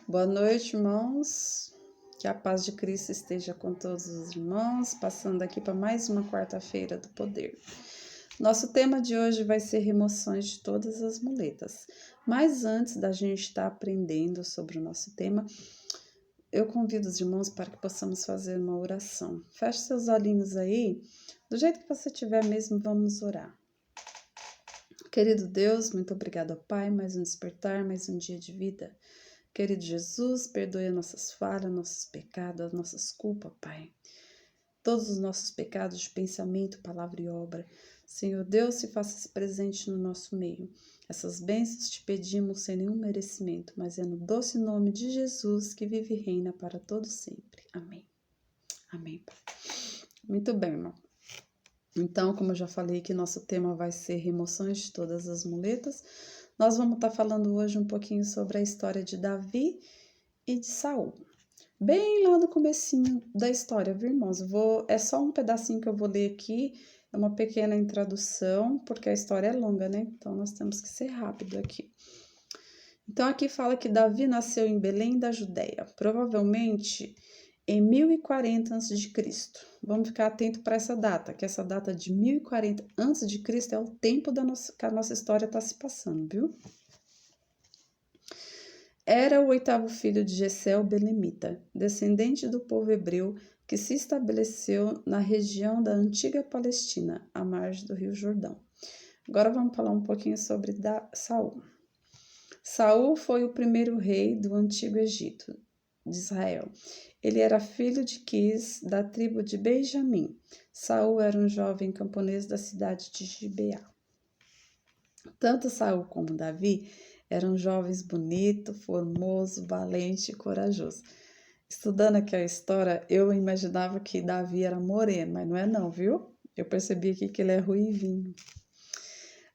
Boa noite, irmãos. Que a paz de Cristo esteja com todos os irmãos, passando aqui para mais uma quarta-feira do poder. Nosso tema de hoje vai ser remoções de todas as muletas. Mas antes da gente estar aprendendo sobre o nosso tema, eu convido os irmãos para que possamos fazer uma oração. Feche seus olhinhos aí, do jeito que você tiver mesmo, vamos orar. Querido Deus, muito obrigada, Pai, mais um despertar, mais um dia de vida. Querido Jesus, perdoe as nossas falhas, nossos pecados, as nossas culpas, Pai. Todos os nossos pecados de pensamento, palavra e obra. Senhor Deus, se faça presente no nosso meio. Essas bênçãos te pedimos sem nenhum merecimento, mas é no doce nome de Jesus que vive e reina para todo sempre. Amém. Amém, Pai. Muito bem, irmão. Então, como eu já falei que nosso tema vai ser remoções de todas as muletas, nós vamos estar falando hoje um pouquinho sobre a história de Davi e de Saul. Bem lá no comecinho da história, viu, irmãos? É só um pedacinho que eu vou ler aqui, é uma pequena introdução, porque a história é longa, né? Então, nós temos que ser rápido aqui. Então, aqui fala que Davi nasceu em Belém da Judéia, provavelmente em 1040 a.C. Vamos ficar atento para essa data, que essa data de 1040 a.C. é o tempo que a nossa história está se passando, viu? Era o 8º filho de Jessé o Belemita, descendente do povo hebreu que se estabeleceu na região da antiga Palestina, à margem do Rio Jordão. Agora vamos falar um pouquinho sobre Saul. Saul foi o primeiro rei do antigo Egito, de Israel. Ele era filho de Quis, da tribo de Benjamim. Saul era um jovem camponês da cidade de Gibeá. Tanto Saul como Davi eram jovens bonitos, formoso, valente e corajoso. Estudando aqui a história, eu imaginava que Davi era moreno, mas não é não, viu? Eu percebi aqui que ele é ruivinho.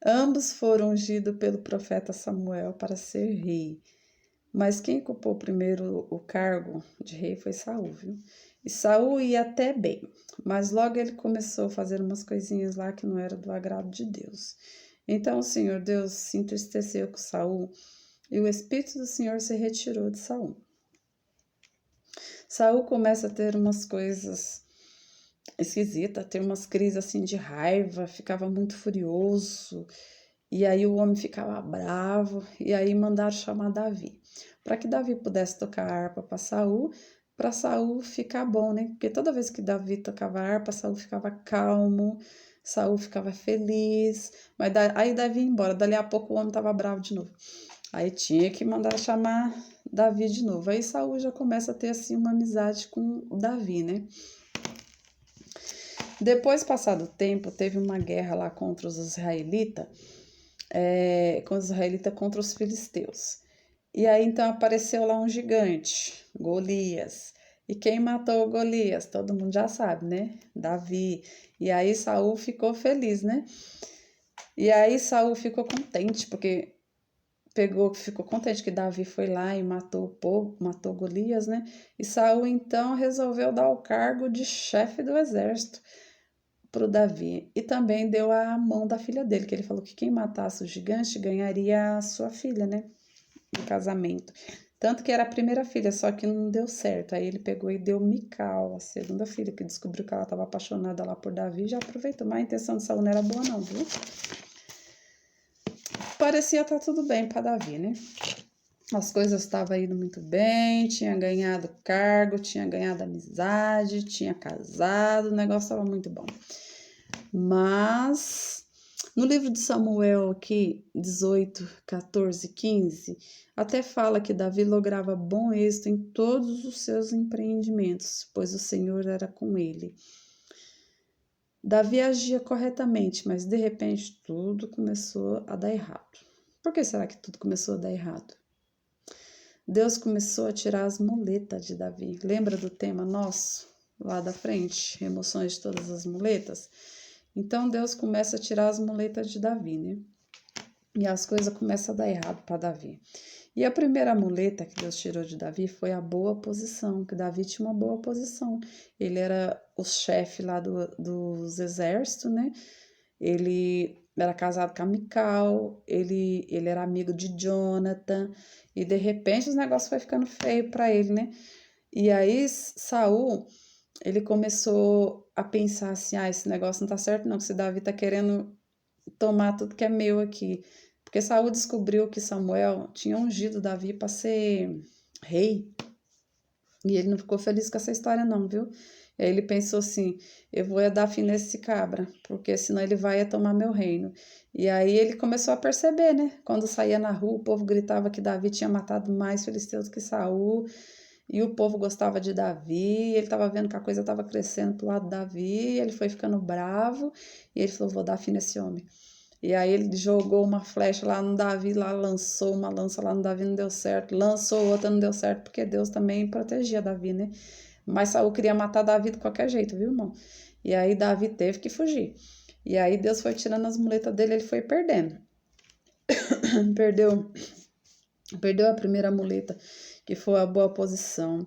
Ambos foram ungidos pelo profeta Samuel para ser rei. Mas quem ocupou primeiro o cargo de rei foi Saul, viu? E Saul ia até bem, mas logo ele começou a fazer umas coisinhas lá que não era do agrado de Deus. Então o Senhor Deus se entristeceu com Saul e o Espírito do Senhor se retirou de Saul. Saul começa a ter umas coisas esquisitas, ter umas crises assim de raiva, ficava muito furioso. E aí o homem ficava bravo, e aí mandaram chamar Davi, para que Davi pudesse tocar a harpa para Saul ficar bom, né? Porque toda vez que Davi tocava a harpa, Saul ficava calmo, Saul ficava feliz, mas aí Davi ia embora, dali a pouco o homem estava bravo de novo. Aí tinha que mandar chamar Davi de novo. Aí Saul já começa a ter assim uma amizade com o Davi, né? Depois, passado o tempo, teve uma guerra lá contra os israelitas, contra os filisteus. E aí então apareceu lá um gigante, Golias. E quem matou Golias? Todo mundo já sabe, né? Davi. E aí Saul ficou feliz, né? E aí Saul ficou contente, porque ficou contente que Davi foi lá e matou o povo, matou Golias, né? E Saul então resolveu dar o cargo de chefe do exército para o Davi, e também deu a mão da filha dele, que ele falou que quem matasse o gigante ganharia a sua filha, né, em casamento. Tanto que era a primeira filha, só que não deu certo. Aí ele pegou e deu Mical, a segunda filha, que descobriu que ela estava apaixonada lá por Davi, já aproveitou. Mas a intenção de Saul não era boa não, viu? Parecia estar tudo bem para Davi, né? As coisas estavam indo muito bem, tinha ganhado cargo, tinha ganhado amizade, tinha casado, o negócio estava muito bom. Mas no livro de Samuel aqui, 18, 14, 15, até fala que Davi lograva bom êxito em todos os seus empreendimentos, pois o Senhor era com ele. Davi agia corretamente, mas de repente tudo começou a dar errado. Por que será que tudo começou a dar errado? Deus começou a tirar as muletas de Davi. Lembra do tema nosso, lá da frente? Remoções de todas as muletas? Então Deus começa a tirar as muletas de Davi, né? E as coisas começam a dar errado para Davi. E a primeira muleta que Deus tirou de Davi foi a boa posição, que Davi tinha uma boa posição. Ele era o chefe lá dos exércitos, né? ele era casado com a Mical, ele era amigo de Jonathan, e de repente os negócios foi ficando feio para ele, né? E aí Saul, ele começou a pensar assim, esse negócio não tá certo não, que esse Davi tá querendo tomar tudo que é meu aqui. Porque Saul descobriu que Samuel tinha ungido Davi para ser rei, e ele não ficou feliz com essa história não, viu? E aí ele pensou assim, eu vou dar fim nesse cabra, porque senão ele vai tomar meu reino. E aí ele começou a perceber, né? Quando saía na rua, o povo gritava que Davi tinha matado mais filisteus que Saul, e o povo gostava de Davi, ele estava vendo que a coisa estava crescendo pro lado de Davi, ele foi ficando bravo, e ele falou, vou dar fim nesse homem. E aí ele jogou uma flecha lá no Davi, lá lançou uma lança lá no Davi, não deu certo, lançou outra, não deu certo, porque Deus também protegia Davi, né? Mas Saul queria matar Davi de qualquer jeito, viu, irmão? E aí Davi teve que fugir. E aí Deus foi tirando as muletas dele, ele foi perdendo. Perdeu a primeira muleta, que foi a boa posição.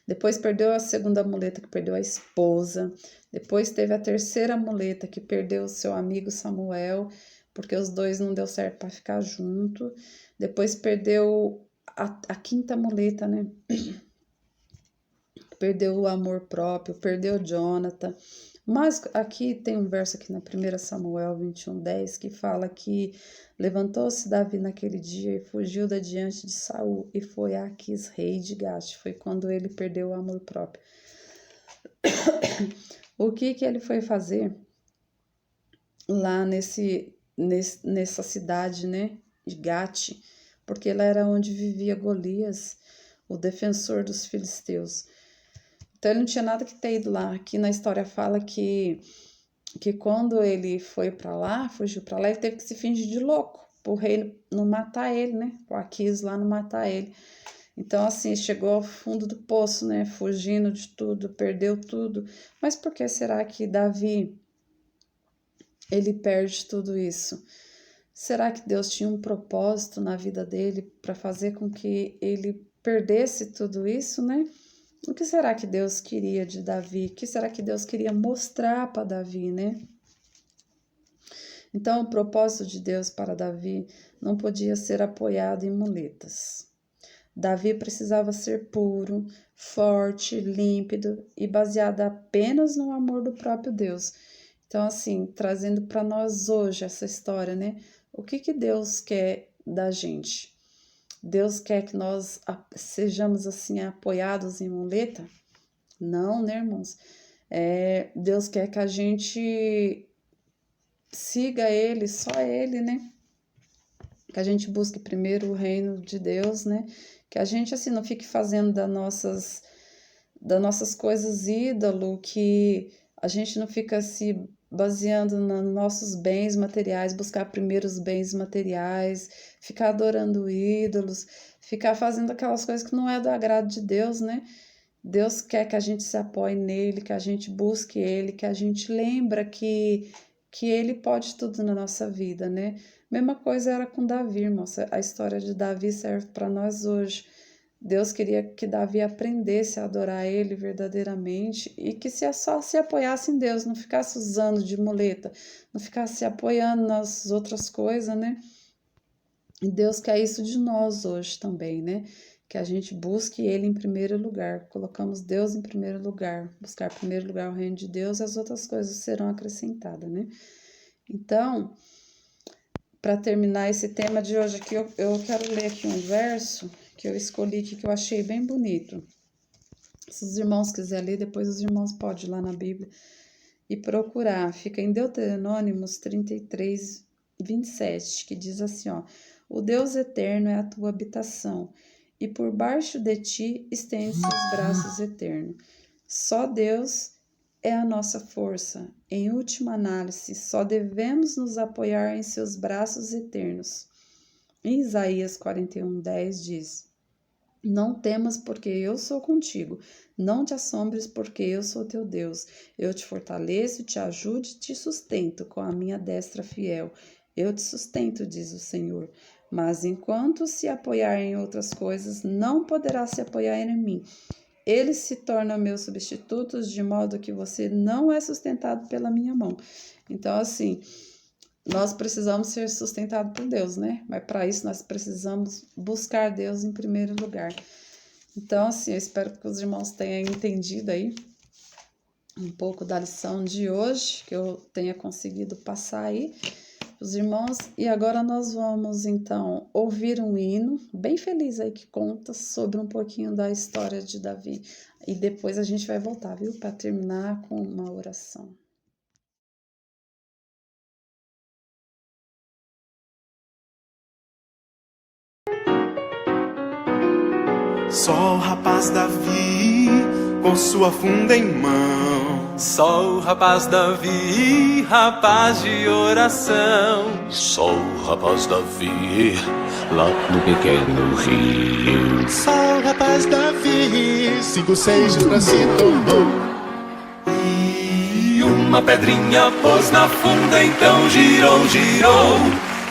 Depois perdeu a segunda muleta, que perdeu a esposa. Depois teve a terceira muleta, que perdeu o seu amigo Samuel, porque os dois não deu certo para ficar junto. Depois perdeu a quinta muleta, né? Perdeu o amor próprio, perdeu Jonathan. Mas aqui tem um verso aqui na 1 Samuel 21:10 que fala que levantou-se Davi naquele dia e fugiu da diante de Saul e foi a Aquis, rei de Gate. Foi quando ele perdeu o amor próprio. O que ele foi fazer lá nessa cidade, né, de Gate? Porque lá era onde vivia Golias, o defensor dos filisteus. Então ele não tinha nada que ter ido lá. Aqui na história fala que quando ele foi para lá, fugiu para lá, ele teve que se fingir de louco, pro rei não matar ele, né? O Aquis lá não matar ele. Então, assim, chegou ao fundo do poço, né? Fugindo de tudo, perdeu tudo. Mas por que será que Davi, ele perde tudo isso? Será que Deus tinha um propósito na vida dele para fazer com que ele perdesse tudo isso, né? O que será que Deus queria de Davi? O que será que Deus queria mostrar para Davi, né? Então, o propósito de Deus para Davi não podia ser apoiado em muletas. Davi precisava ser puro, forte, límpido e baseado apenas no amor do próprio Deus. Então, assim, trazendo para nós hoje essa história, né? O que Deus quer da gente? Deus quer que nós sejamos assim apoiados em muleta? Não, né, irmãos? Deus quer que a gente siga Ele, só Ele, né? Que a gente busque primeiro o reino de Deus, né? Que a gente assim não fique fazendo das nossas coisas ídolo, que a gente não fica se baseando nos nossos bens materiais, buscar primeiro os bens materiais, ficar adorando ídolos, ficar fazendo aquelas coisas que não é do agrado de Deus, né? Deus quer que a gente se apoie nele, que a gente busque ele, que a gente lembra que ele pode tudo na nossa vida, né? Mesma coisa era com Davi, irmãos. A história de Davi serve para nós hoje. Deus queria que Davi aprendesse a adorar ele verdadeiramente e que só se apoiasse em Deus, não ficasse usando de muleta, não ficasse se apoiando nas outras coisas, né? E Deus quer isso de nós hoje também, né? Que a gente busque Ele em primeiro lugar, colocamos Deus em primeiro lugar, buscar em primeiro lugar o reino de Deus, as outras coisas serão acrescentadas, né? Então, para terminar esse tema de hoje aqui, eu quero ler aqui um verso que eu escolhi aqui, que eu achei bem bonito. Se os irmãos quiserem ler, depois os irmãos podem ir lá na Bíblia e procurar. Fica em Deuteronômios 33:27, que diz assim, ó: o Deus eterno é a tua habitação, e por baixo de ti estende seus braços eternos. Só Deus é a nossa força. Em última análise, só devemos nos apoiar em seus braços eternos. Em Isaías 41:10 diz: não temas, porque eu sou contigo. Não te assombres, porque eu sou teu Deus. Eu te fortaleço, te ajudo e te sustento com a minha destra fiel. Eu te sustento, diz o Senhor. Mas enquanto se apoiar em outras coisas, não poderá se apoiar em mim. Eles se tornam meus substitutos, de modo que você não é sustentado pela minha mão. Então, assim, nós precisamos ser sustentados por Deus, né? Mas para isso nós precisamos buscar Deus em primeiro lugar. Então, assim, eu espero que os irmãos tenham entendido aí um pouco da lição de hoje, que eu tenha conseguido passar aí os irmãos. E agora nós vamos, então, ouvir um hino bem feliz aí que conta sobre um pouquinho da história de Davi. E depois a gente vai voltar, viu? Para terminar com uma oração. Só o rapaz Davi, com sua funda em mão. Só o rapaz Davi, rapaz de oração. Só o rapaz Davi, lá no pequeno rio. Só o rapaz Davi, 5 seixos pra se tomou. E uma pedrinha pôs na funda, então girou, girou.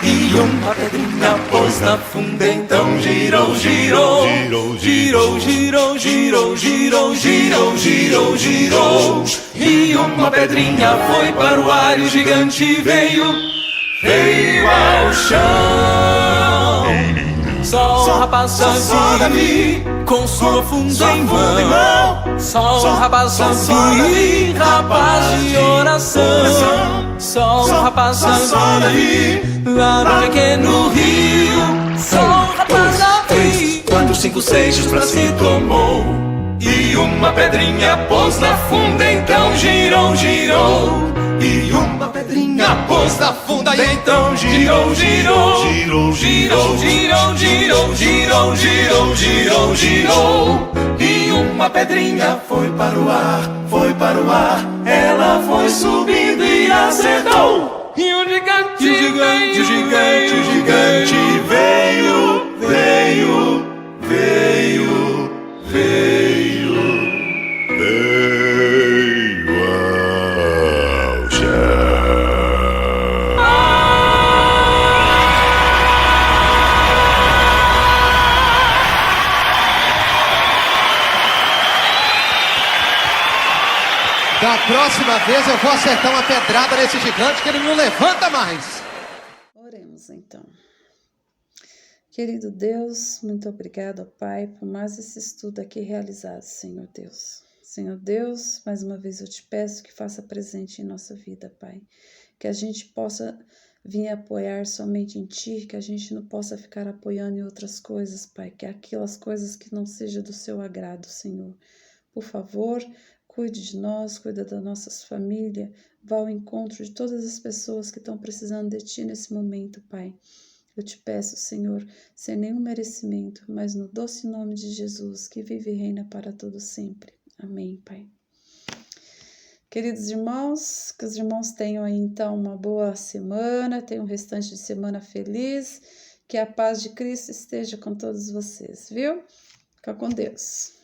E uma pedrinha pôs na funda, então girou, girou. Girou, girou, girou, girou, girou, girou, girou. E uma pedrinha foi para o ar e o gigante veio ao chão. Só o rapaz Davi, com sua funda em mão. Só o rapaz Davi, rapaz de oração. Só o rapaz Davi, lá no pequeno rio. Só o rapaz Davi, 4, 5 seixos pra si tomou. E uma pedrinha pôs na funda, então girou, girou. E uma pedrinha pôs na funda, então girou, girou. Girou, girou, girou, girou, girou, girou, girou, girou. E uma pedrinha foi para o ar, foi para o ar. Ela foi subindo e acertou. E o gigante, gigante, gigante, gigante veio, veio, veio, veio, veio ao chão. Da próxima vez eu vou acertar uma pedrada nesse gigante que ele não levanta mais. Oremos então. Querido Deus, muito obrigado, Pai, por mais esse estudo aqui realizado, Senhor Deus. Senhor Deus, mais uma vez eu te peço que faça presente em nossa vida, Pai. Que a gente possa vir apoiar somente em Ti, que a gente não possa ficar apoiando em outras coisas, Pai. Que aquelas coisas que não sejam do Seu agrado, Senhor. Por favor, cuide de nós, cuida das nossas famílias, vá ao encontro de todas as pessoas que estão precisando de Ti nesse momento, Pai. Eu te peço, Senhor, sem nenhum merecimento, mas no doce nome de Jesus, que vive e reina para todo sempre. Amém, Pai. Queridos irmãos, que os irmãos tenham aí então uma boa semana, tenham um restante de semana feliz, que a paz de Cristo esteja com todos vocês, viu? Fica com Deus.